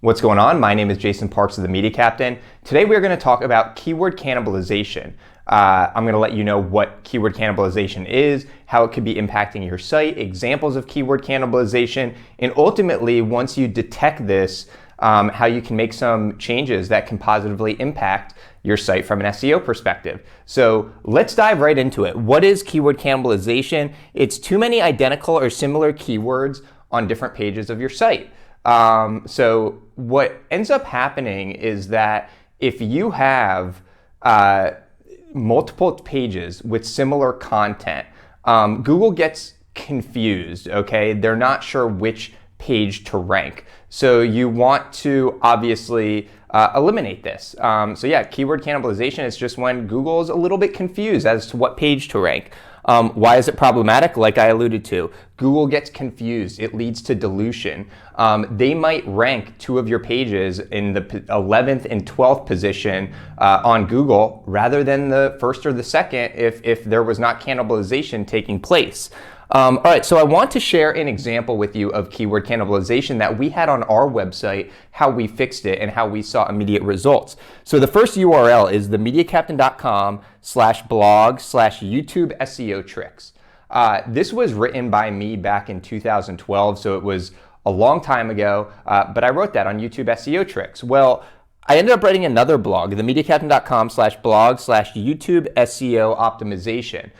What's going on? My name is Jason Parks of the Media Captain. Today we're going to talk about keyword cannibalization. I'm going to let you know what keyword cannibalization is, how it could be impacting your site, examples of keyword cannibalization, and ultimately, once you detect this, how you can make some changes that can positively impact your site from an SEO perspective. So let's dive right into it. What is keyword cannibalization? It's too many identical or similar keywords on different pages of your site. So what ends up happening is that if you have multiple pages with similar content, Google gets confused, okay? They're not sure which page to rank. So you want to obviously eliminate this. So yeah, keyword cannibalization is just when Google is a little bit confused as to what page to rank. Why is it problematic? Like I alluded to, Google gets confused. It leads to dilution. They might rank two of your pages in the 11th and 12th position on Google rather than the first or the second if there was not cannibalization taking place. All right, so I want to share an example with you of keyword cannibalization that we had on our website, how we fixed it, and how we saw immediate results. So the first URL is themediacaptain.com/blog/YouTube SEO tricks. This was written by me back in 2012, so it was a long time ago, but I wrote that on YouTube SEO tricks. Well, I ended up writing another blog, themediacaptain.com/blog/YouTube SEO optimization.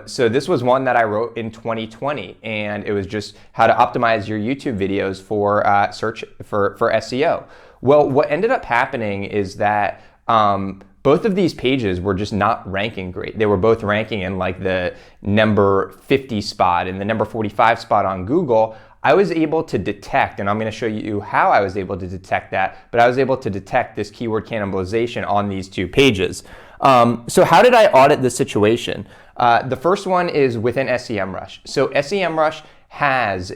So this was one that I wrote in 2020, and it was just how to optimize your YouTube videos for search for SEO. Well, what ended up happening is that both of these pages were just not ranking great. They were both ranking in like the number 50 spot and the number 45 spot on Google. I was able to detect, and I'm going to show you how I was able to detect that, but I was able to detect this keyword cannibalization on these two pages. So how did I audit this situation? The first one is within SEMrush. So SEMrush has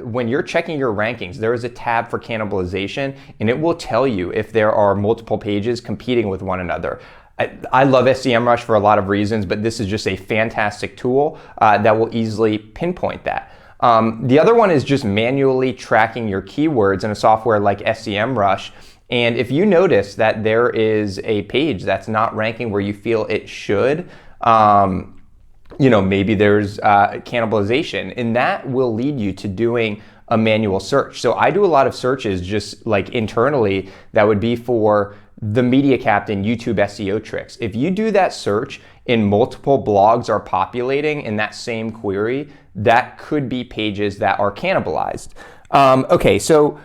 when you're checking your rankings, there is a tab for cannibalization, and it will tell you if there are multiple pages competing with one another. I love SEMrush for a lot of reasons, but this is just a fantastic tool that will easily pinpoint that. The other one is just manually tracking your keywords in a software like SEMrush. And if you notice that there is a page that's not ranking where you feel it should, maybe there's cannibalization, and that will lead you to doing a manual search. So I do a lot of searches just like internally that would be for the Media Captain YouTube SEO tricks. If you do that search and multiple blogs are populating in that same query, that could be pages that are cannibalized. Okay, so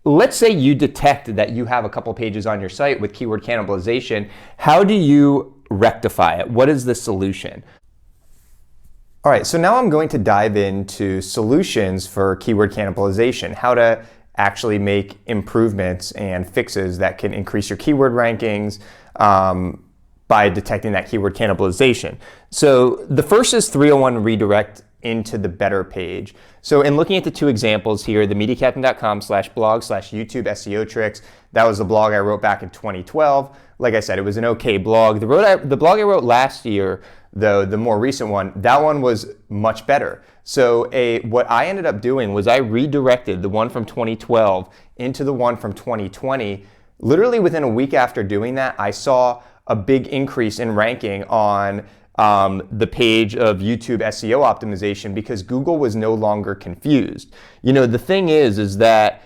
let's say you detect that you have a couple pages on your site with keyword cannibalization. How do you rectify it? What is the solution? All right, so now I'm going to dive into solutions for keyword cannibalization, how to actually make improvements and fixes that can increase your keyword rankings by detecting that keyword cannibalization. So the first is 301 redirect into the better page. So in looking at the two examples here, the mediacaptain.com/blog/YouTube SEO tricks, that was the blog I wrote back in 2012. Like I said, it was an okay blog. The blog I wrote last year, though, the more recent one, that one was much better. So what I ended up doing was I redirected the one from 2012 into the one from 2020. Literally within a week after doing that, I saw a big increase in ranking on the page of YouTube SEO optimization because Google was no longer confused. The thing is that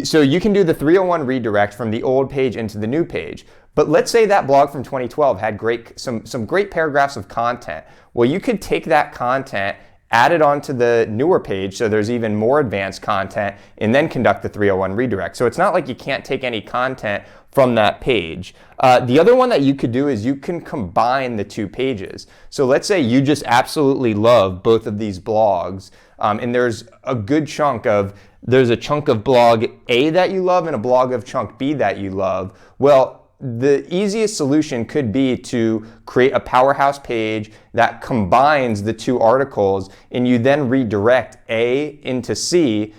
so you can do the 301 redirect from the old page into the new page. But let's say that blog from 2012 had some great paragraphs of content. Well, you could take that content, add it onto the newer page so there's even more advanced content, and then conduct the 301 redirect. So it's not like you can't take any content from that page. The other one that you could do is you can combine the two pages. So let's say you just absolutely love both of these blogs, and there's a chunk of blog A that you love and a blog of chunk B that you love. Well, the easiest solution could be to create a powerhouse page that combines the two articles, and you then redirect A into C,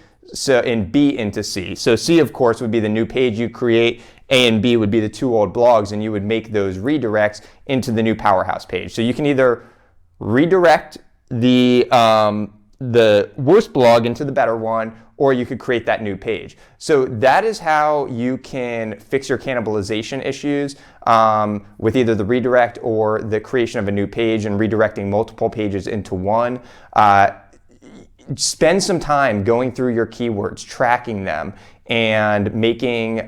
and B into C. So C, of course, would be the new page you create. A and B would be the two old blogs, and you would make those redirects into the new powerhouse page. So you can either redirect the the worst blog into the better one, or you could create that new page. So that is how you can fix your cannibalization issues with either the redirect or the creation of a new page and redirecting multiple pages into one. Spend some time going through your keywords, tracking them, and making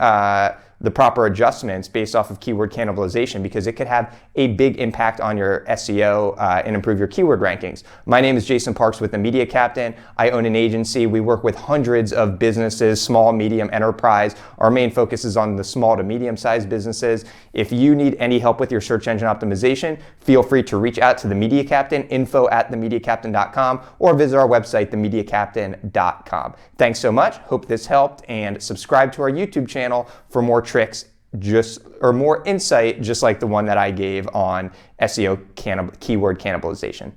the proper adjustments based off of keyword cannibalization, because it could have a big impact on your SEO and improve your keyword rankings. My name is Jason Parks with The Media Captain. I own an agency. We work with hundreds of businesses, small, medium, enterprise. Our main focus is on the small to medium-sized businesses. If you need any help with your search engine optimization, feel free to reach out to The Media Captain, info@themediacaptain.com, or visit our website, themediacaptain.com. Thanks so much. Hope this helped, and subscribe to our YouTube channel for more tricks or more insight just like the one that I gave on SEO keyword cannibalization.